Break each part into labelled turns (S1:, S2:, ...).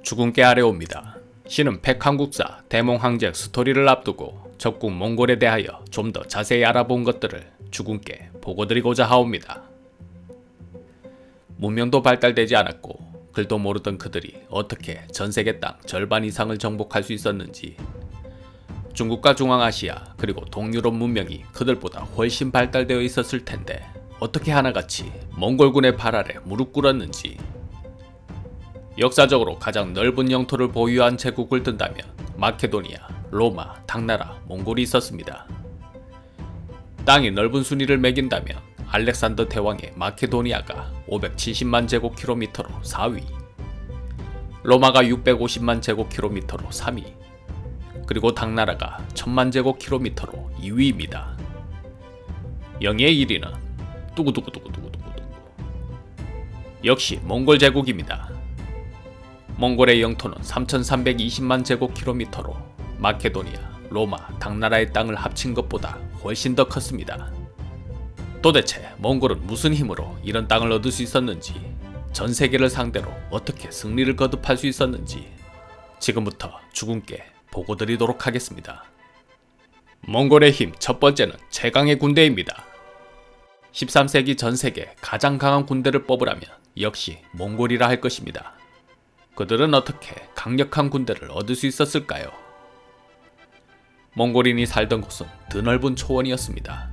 S1: 죽은깨 아래옵니다. 신은 백항국사 대몽항쟁 스토리를 앞두고 적국 몽골에 대하여 좀 더 자세히 알아본 것들을 죽은깨 보고드리고자 하옵니다. 문명도 발달되지 않았고 글도 모르던 그들이 어떻게 전세계 땅 절반 이상을 정복할 수 있었는지, 중국과 중앙아시아 그리고 동유럽 문명이 그들보다 훨씬 발달되어 있었을 텐데 어떻게 하나같이 몽골군의 발 아래 무릎 꿇었는지, 역사적으로 가장 넓은 영토를 보유한 제국을 든다면 마케도니아, 로마, 당나라, 몽골이 있었습니다. 땅이 넓은 순위를 매긴다면 알렉산더 대왕의 마케도니아가 570만 제곱킬로미터로 4위, 로마가 650만 제곱킬로미터로 3위, 그리고 당나라가 1000만 제곱킬로미터로 2위입니다. 영예의 1위는 두구두구두구두구두구 역시 몽골 제국입니다. 몽골의 영토는 3320만 제곱킬로미터로 마케도니아, 로마, 당나라의 땅을 합친 것보다 훨씬 더 컸습니다. 도대체 몽골은 무슨 힘으로 이런 땅을 얻을 수 있었는지, 전 세계를 상대로 어떻게 승리를 거듭할 수 있었는지 지금부터 죽은깨 보고드리도록 하겠습니다. 몽골의 힘 첫 번째는 최강의 군대입니다. 13세기 전 세계 가장 강한 군대를 뽑으라면 역시 몽골이라 할 것입니다. 그들은 어떻게 강력한 군대를 얻을 수 있었을까요? 몽골인이 살던 곳은 드넓은 초원이었습니다.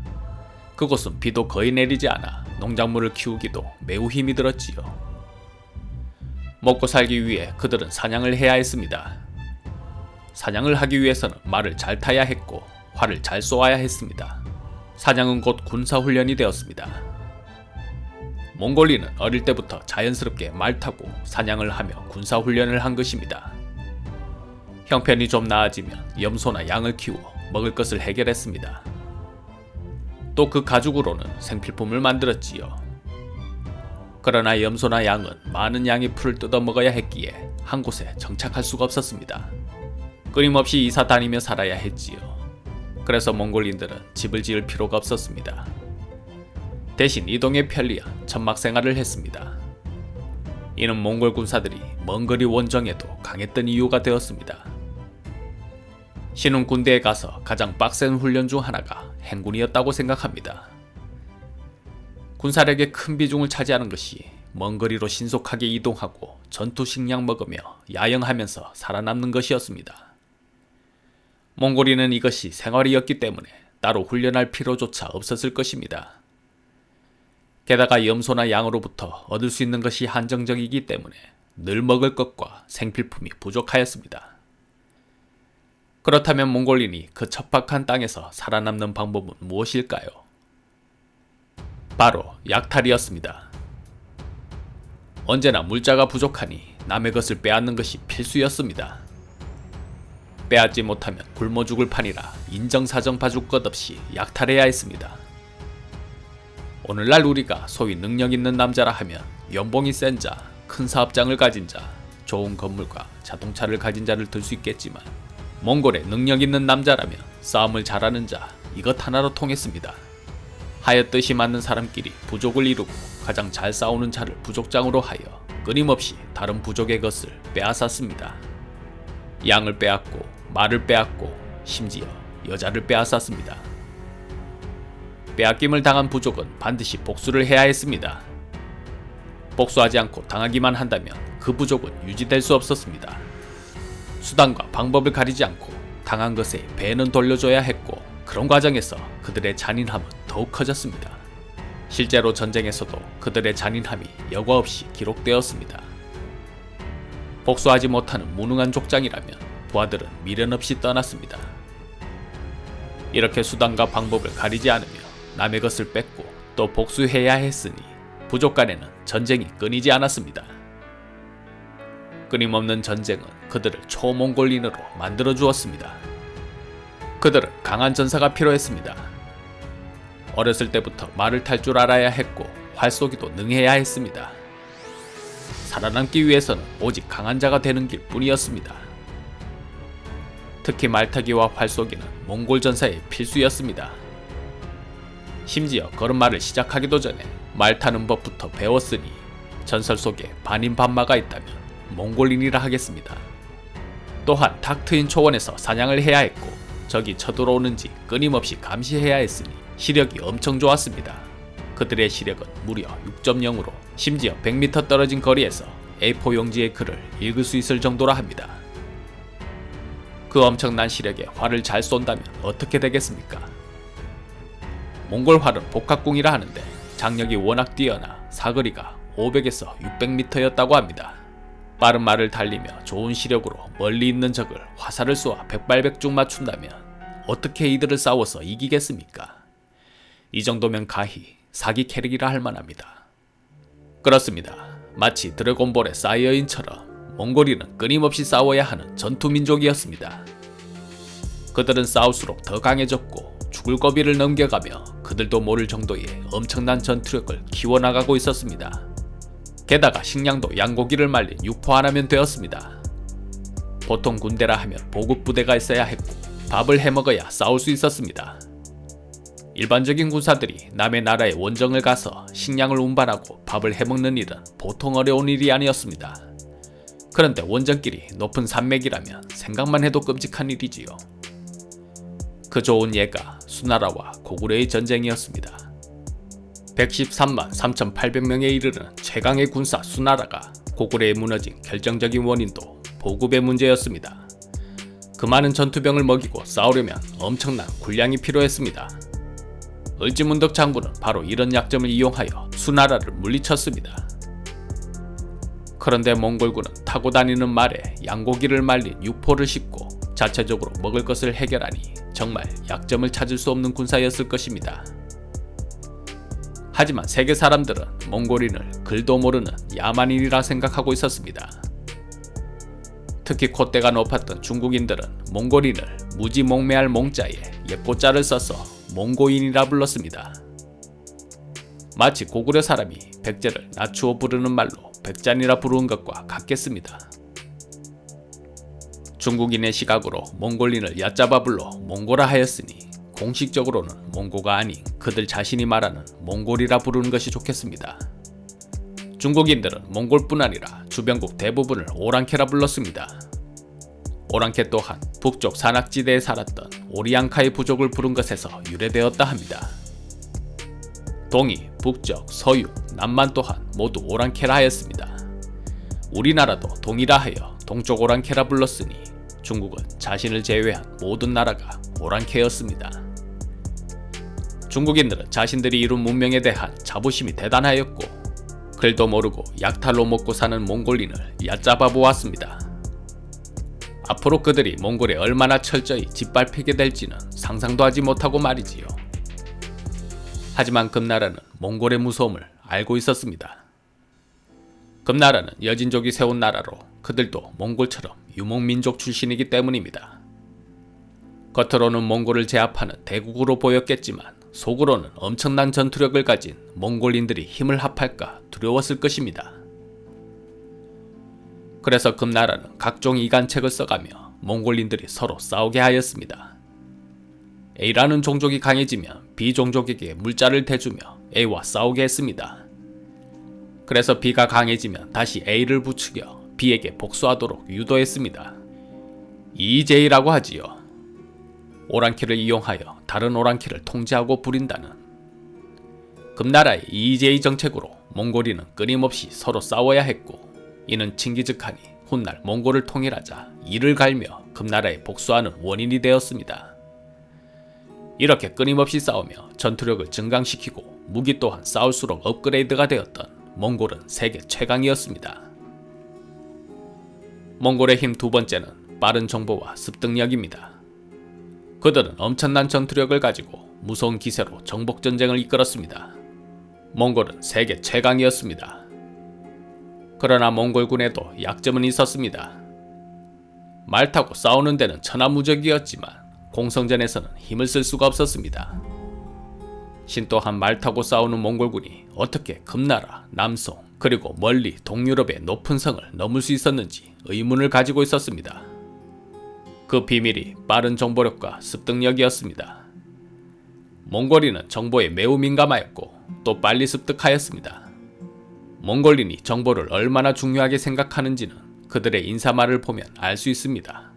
S1: 그곳은 비도 거의 내리지 않아 농작물을 키우기도 매우 힘이 들었지요. 먹고 살기 위해 그들은 사냥을 해야 했습니다. 사냥을 하기 위해서는 말을 잘 타야 했고 활을 잘 쏘아야 했습니다. 사냥은 곧 군사훈련이 되었습니다. 몽골인은 어릴 때부터 자연스럽게 말 타고 사냥을 하며 군사훈련을 한 것입니다. 형편이 좀 나아지면 염소나 양을 키워 먹을 것을 해결했습니다. 또 그 가죽으로는 생필품을 만들었지요. 그러나 염소나 양은 많은 양의 풀을 뜯어 먹어야 했기에 한 곳에 정착할 수가 없었습니다. 끊임없이 이사 다니며 살아야 했지요. 그래서 몽골인들은 집을 지을 필요가 없었습니다. 대신 이동에 편리한 천막 생활을 했습니다. 이는 몽골 군사들이 먼 거리 원정에도 강했던 이유가 되었습니다. 신은 군대에 가서 가장 빡센 훈련 중 하나가 행군이었다고 생각합니다. 군사력의 큰 비중을 차지하는 것이 먼 거리로 신속하게 이동하고 전투 식량 먹으며 야영하면서 살아남는 것이었습니다. 몽골인은 이것이 생활이었기 때문에 따로 훈련할 필요조차 없었을 것입니다. 게다가 염소나 양으로부터 얻을 수 있는 것이 한정적이기 때문에 늘 먹을 것과 생필품이 부족하였습니다. 그렇다면 몽골인이 그 척박한 땅에서 살아남는 방법은 무엇일까요? 바로 약탈이었습니다. 언제나 물자가 부족하니 남의 것을 빼앗는 것이 필수였습니다. 빼앗지 못하면 굶어 죽을 판이라 인정사정 봐줄 것 없이 약탈해야 했습니다. 오늘날 우리가 소위 능력 있는 남자라 하면 연봉이 센 자, 큰 사업장을 가진 자, 좋은 건물과 자동차를 가진 자를 들 수 있겠지만 몽골의 능력 있는 남자라면 싸움을 잘하는 자, 이것 하나로 통했습니다. 하였듯이 맞는 사람끼리 부족을 이루고 가장 잘 싸우는 자를 부족장으로 하여 끊임없이 다른 부족의 것을 빼앗았습니다. 양을 빼앗고 말을 빼앗고 심지어 여자를 빼앗았습니다. 빼앗김을 당한 부족은 반드시 복수를 해야 했습니다. 복수하지 않고 당하기만 한다면 그 부족은 유지될 수 없었습니다. 수단과 방법을 가리지 않고 당한 것에 배는 돌려줘야 했고, 그런 과정에서 그들의 잔인함은 더욱 커졌습니다. 실제로 전쟁에서도 그들의 잔인함이 여과 없이 기록되었습니다. 복수하지 못하는 무능한 족장이라면 부하들은 미련 없이 떠났습니다. 이렇게 수단과 방법을 가리지 않으며 남의 것을 뺏고 또 복수해야 했으니 부족 간에는 전쟁이 끊이지 않았습니다. 끊임없는 전쟁은 그들을 초몽골인으로 만들어 주었습니다. 그들은 강한 전사가 필요했습니다. 어렸을 때부터 말을 탈 줄 알아야 했고 활쏘기도 능해야 했습니다. 살아남기 위해서는 오직 강한 자가 되는 길 뿐이었습니다. 특히 말타기와 활쏘기는 몽골 전사의 필수였습니다. 심지어 걸음마를 시작하기도 전에 말 타는 법부터 배웠으니 전설 속에 반인반마가 있다면 몽골인이라 하겠습니다. 또한 탁 트인 초원에서 사냥을 해야 했고 적이 쳐들어오는지 끊임없이 감시해야 했으니 시력이 엄청 좋았습니다. 그들의 시력은 무려 6.0으로 심지어 100m 떨어진 거리에서 A4 용지의 글을 읽을 수 있을 정도라 합니다. 그 엄청난 시력에 활을 잘 쏜다면 어떻게 되겠습니까? 몽골 활은 복합궁이라 하는데 장력이 워낙 뛰어나 사거리가 500에서 600m였다고 합니다. 빠른 말을 달리며 좋은 시력으로 멀리 있는 적을 화살을 쏘아 백발백중 맞춘다면 어떻게 이들을 싸워서 이기겠습니까? 이 정도면 가히 사기 캐릭이라 할 만합니다. 그렇습니다. 마치 드래곤볼의 사이어인처럼 몽골인은 끊임없이 싸워야 하는 전투민족이었습니다. 그들은 싸울수록 더 강해졌고 죽을 고비를 넘겨가며 그들도 모를 정도의 엄청난 전투력을 키워나가고 있었습니다. 게다가 식량도 양고기를 말린 육포 하나면 되었습니다. 보통 군대라 하면 보급부대가 있어야 했고 밥을 해먹어야 싸울 수 있었습니다. 일반적인 군사들이 남의 나라에 원정을 가서 식량을 운반하고 밥을 해먹는 일은 보통 어려운 일이 아니었습니다. 그런데 원정길이 높은 산맥이라면 생각만 해도 끔찍한 일이지요. 그 좋은 예가 수나라와 고구려의 전쟁이었습니다. 113만 3,800명에 이르는 최강의 군사 수나라가 고구려에 무너진 결정적인 원인도 보급의 문제였습니다. 그 많은 전투병을 먹이고 싸우려면 엄청난 군량이 필요했습니다. 을지문덕 장군은 바로 이런 약점을 이용하여 수나라를 물리쳤습니다. 그런데 몽골군은 타고 다니는 말에 양고기를 말린 육포를 싣고 자체적으로 먹을 것을 해결하니 정말 약점을 찾을 수 없는 군사였을 것입니다. 하지만 세계 사람들은 몽골인을 글도 모르는 야만인이라 생각하고 있었습니다. 특히 콧대가 높았던 중국인들은 몽골인을 무지몽매할 몽자에 예꼬자를 써서 몽고인이라 불렀습니다. 마치 고구려 사람이 백제를 낮추어 부르는 말로 백잔이라 부르는 것과 같겠습니다. 중국인의 시각으로 몽골인을 얕잡아 불러 몽고라 하였으니 공식적으로는 몽고가 아닌 그들 자신이 말하는 몽골이라 부르는 것이 좋겠습니다. 중국인들은 몽골뿐 아니라 주변국 대부분을 오랑캐라 불렀습니다. 오랑캐 또한 북쪽 산악지대에 살았던 오리앙카의 부족을 부른 것에서 유래되었다 합니다. 동이, 북쪽, 서유, 남만 또한 모두 오랑캐라 하였습니다. 우리나라도 동이라 하여 동쪽 오랑캐라 불렀으니 중국은 자신을 제외한 모든 나라가 오랑캐였습니다. 중국인들은 자신들이 이룬 문명에 대한 자부심이 대단하였고 글도 모르고 약탈로 먹고 사는 몽골인을 얕잡아 보았습니다. 앞으로 그들이 몽골에 얼마나 철저히 짓밟히게 될지는 상상도 하지 못하고 말이지요. 하지만 금나라는 몽골의 무서움을 알고 있었습니다. 금나라는 여진족이 세운 나라로 그들도 몽골처럼 유목민족 출신이기 때문입니다. 겉으로는 몽골을 제압하는 대국으로 보였겠지만 속으로는 엄청난 전투력을 가진 몽골인들이 힘을 합할까 두려웠을 것입니다. 그래서 금나라는 각종 이간책을 써가며 몽골인들이 서로 싸우게 하였습니다. A라는 종족이 강해지면 B 종족에게 물자를 대주며 A와 싸우게 했습니다. 그래서 B가 강해지면 다시 A를 부추겨 B에게 복수하도록 유도했습니다. EJ라고 하지요. 오랑캐를 이용하여 다른 오랑캐를 통제하고 부린다는 금나라의 EJ 정책으로 몽골인은 끊임없이 서로 싸워야 했고 이는 칭기즈칸이 훗날 몽골을 통일하자 이를 갈며 금나라에 복수하는 원인이 되었습니다. 이렇게 끊임없이 싸우며 전투력을 증강시키고 무기 또한 싸울수록 업그레이드가 되었던 몽골은 세계 최강이었습니다. 몽골의 힘 두 번째는 빠른 정보와 습득력입니다. 그들은 엄청난 전투력을 가지고 무서운 기세로 정복전쟁을 이끌었습니다. 몽골은 세계 최강이었습니다. 그러나 몽골군에도 약점은 있었습니다. 말 타고 싸우는 데는 천하무적이었지만 공성전에서는 힘을 쓸 수가 없었습니다. 신 또한 말 타고 싸우는 몽골군이 어떻게 금나라, 남송, 그리고 멀리 동유럽의 높은 성을 넘을 수 있었는지 의문을 가지고 있었습니다. 그 비밀이 빠른 정보력과 습득력이었습니다. 몽골인은 정보에 매우 민감하였고 또 빨리 습득하였습니다. 몽골인이 정보를 얼마나 중요하게 생각하는지는 그들의 인사말을 보면 알 수 있습니다.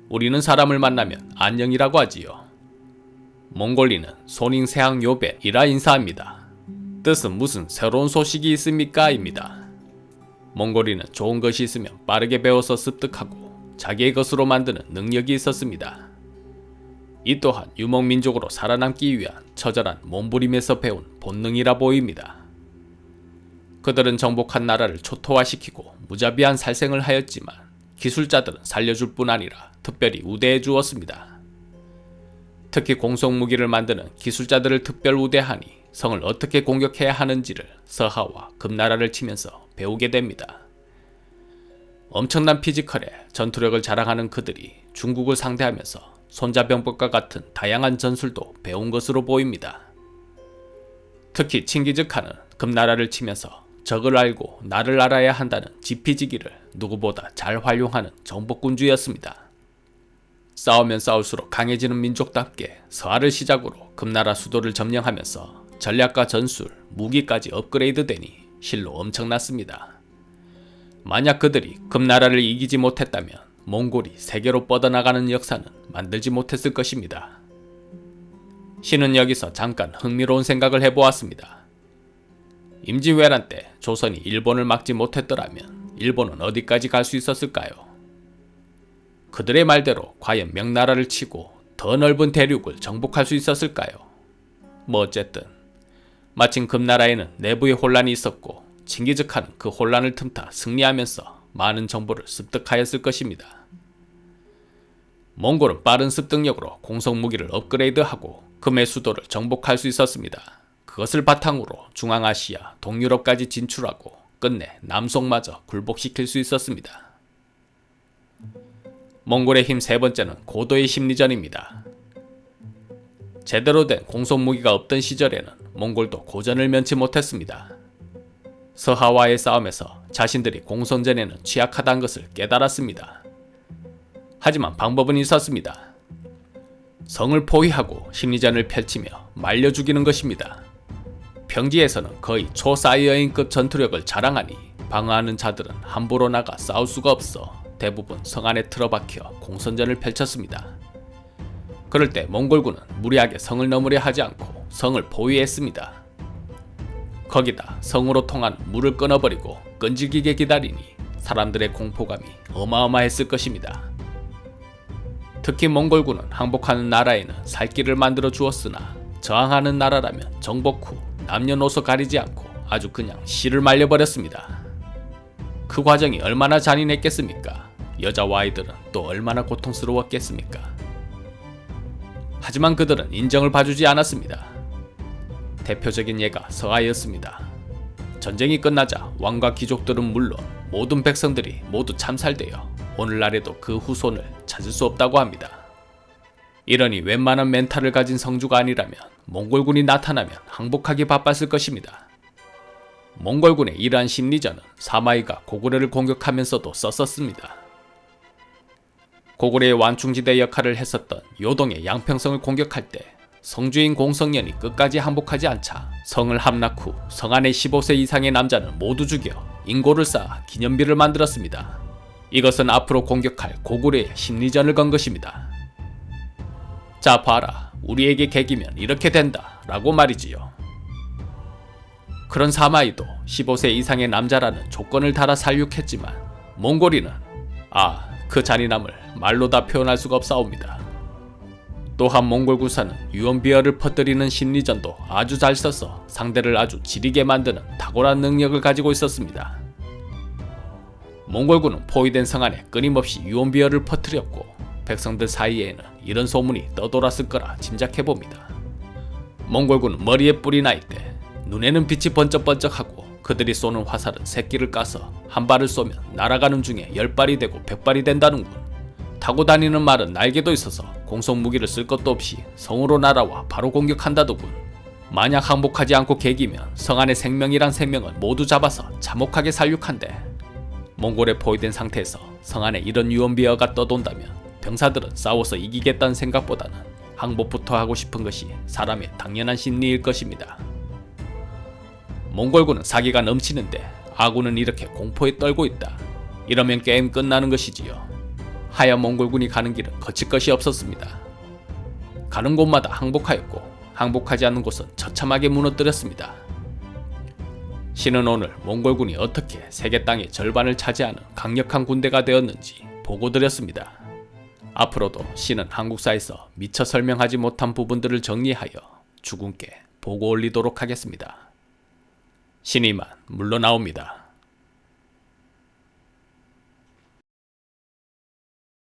S1: 우리는 사람을 만나면 안녕이라고 하지요. 몽골인은 소닝세항 요베이라 인사합니다. 뜻은 무슨 새로운 소식이 있습니까? 입니다. 몽골인은 좋은 것이 있으면 빠르게 배워서 습득하고 자기의 것으로 만드는 능력이 있었습니다. 이 또한 유목민족으로 살아남기 위한 처절한 몸부림에서 배운 본능이라 보입니다. 그들은 정복한 나라를 초토화시키고 무자비한 살생을 하였지만 기술자들은 살려줄 뿐 아니라 특별히 우대해 주었습니다. 특히 공성무기를 만드는 기술자들을 특별 우대하니 성을 어떻게 공격해야 하는지를 서하와 금나라를 치면서 배우게 됩니다. 엄청난 피지컬에 전투력을 자랑하는 그들이 중국을 상대하면서 손자병법과 같은 다양한 전술도 배운 것으로 보입니다. 특히 칭기즈칸은 금나라를 치면서 적을 알고 나를 알아야 한다는 지피지기를 누구보다 잘 활용하는 정복군주였습니다. 싸우면 싸울수록 강해지는 민족답게 서하를 시작으로 금나라 수도를 점령하면서 전략과 전술, 무기까지 업그레이드되니 실로 엄청났습니다. 만약 그들이 금나라를 이기지 못했다면 몽골이 세계로 뻗어나가는 역사는 만들지 못했을 것입니다. 신은 여기서 잠깐 흥미로운 생각을 해보았습니다. 임진왜란 때 조선이 일본을 막지 못했더라면 일본은 어디까지 갈 수 있었을까요? 그들의 말대로 과연 명나라를 치고 더 넓은 대륙을 정복할 수 있었을까요? 어쨌든 마침 금나라에는 내부의 혼란이 있었고 칭기즈칸은 그 혼란을 틈타 승리하면서 많은 정보를 습득하였을 것입니다. 몽골은 빠른 습득력으로 공성무기를 업그레이드하고 금의 수도를 정복할 수 있었습니다. 그것을 바탕으로 중앙아시아, 동유럽까지 진출하고 끝내 남송마저 굴복시킬 수 있었습니다. 몽골의 힘 세 번째는 고도의 심리전입니다. 제대로 된 공성무기가 없던 시절에는 몽골도 고전을 면치 못했습니다. 서하와의 싸움에서 자신들이 공성전에는 취약하다는 것을 깨달았습니다. 하지만 방법은 있었습니다. 성을 포위하고 심리전을 펼치며 말려 죽이는 것입니다. 평지에서는 거의 초사이어인급 전투력을 자랑하니 방어하는 자들은 함부로 나가 싸울 수가 없어 대부분 성 안에 틀어박혀 공선전을 펼쳤습니다. 그럴 때 몽골군은 무리하게 성을 넘으려 하지 않고 성을 포위했습니다. 거기다 성으로 통한 물을 끊어버리고 끈질기게 기다리니 사람들의 공포감이 어마어마했을 것입니다. 특히 몽골군은 항복하는 나라에는 살 길을 만들어 주었으나 저항하는 나라라면 정복 후 남녀노소 가리지 않고 아주 그냥 씨를 말려버렸습니다. 그 과정이 얼마나 잔인했겠습니까? 여자와 아이들은 또 얼마나 고통스러웠겠습니까? 하지만 그들은 인정을 봐주지 않았습니다. 대표적인 예가 서하였습니다. 전쟁이 끝나자 왕과 귀족들은 물론 모든 백성들이 모두 참살되어 오늘날에도 그 후손을 찾을 수 없다고 합니다. 이러니 웬만한 멘탈을 가진 성주가 아니라면 몽골군이 나타나면 항복하기 바빴을 것입니다. 몽골군의 이러한 심리전은 사마이가 고구려를 공격하면서도 썼었습니다. 고구려의 완충지대 역할을 했었던 요동의 양평성을 공격할 때 성주인 공성년이 끝까지 항복하지 않자 성을 함락 후 성 안의 15세 이상의 남자는 모두 죽여 인고를 쌓아 기념비를 만들었습니다. 이것은 앞으로 공격할 고구려의 심리전을 건 것입니다. 자 봐라, 우리에게 개기면 이렇게 된다 라고 말이지요. 그런 사마이도 15세 이상의 남자라는 조건을 달아 살육했지만 몽골인은 그 잔인함을 말로 다 표현할 수가 없사옵니다. 또한 몽골 군사는 유언비어를 퍼뜨리는 심리전도 아주 잘 써서 상대를 아주 지리게 만드는 탁월한 능력을 가지고 있었습니다. 몽골군은 포위된 성 안에 끊임없이 유언비어를 퍼뜨렸고 백성들 사이에는 이런 소문이 떠돌았을 거라 짐작해봅니다. 몽골군은 머리에 뿔이 나 있대 눈에는 빛이 번쩍번쩍하고 그들이 쏘는 화살은 새끼를 까서 한 발을 쏘면 날아가는 중에 10발이 되고 100발이 된다는군. 타고 다니는 말은 날개도 있어서 공성무기를 쓸 것도 없이 성으로 날아와 바로 공격한다더군. 만약 항복하지 않고 개기면 성 안의 생명이란 생명을 모두 잡아서 참혹하게 살육한대. 몽골에 포위된 상태에서 성 안에 이런 유언비어가 떠돈다면 병사들은 싸워서 이기겠다는 생각보다는 항복부터 하고 싶은 것이 사람의 당연한 심리일 것입니다. 몽골군은 사기가 넘치는데 아군은 이렇게 공포에 떨고 있다. 이러면 게임 끝나는 것이지요. 하얀 몽골군이 가는 길은 거칠 것이 없었습니다. 가는 곳마다 항복하였고 항복하지 않는 곳은 처참하게 무너뜨렸습니다. 신은 오늘 몽골군이 어떻게 세계 땅의 절반을 차지하는 강력한 군대가 되었는지 보고드렸습니다. 앞으로도 신은 한국사에서 미처 설명하지 못한 부분들을 정리하여 주군께 보고 올리도록 하겠습니다. 신이만 물러나옵니다.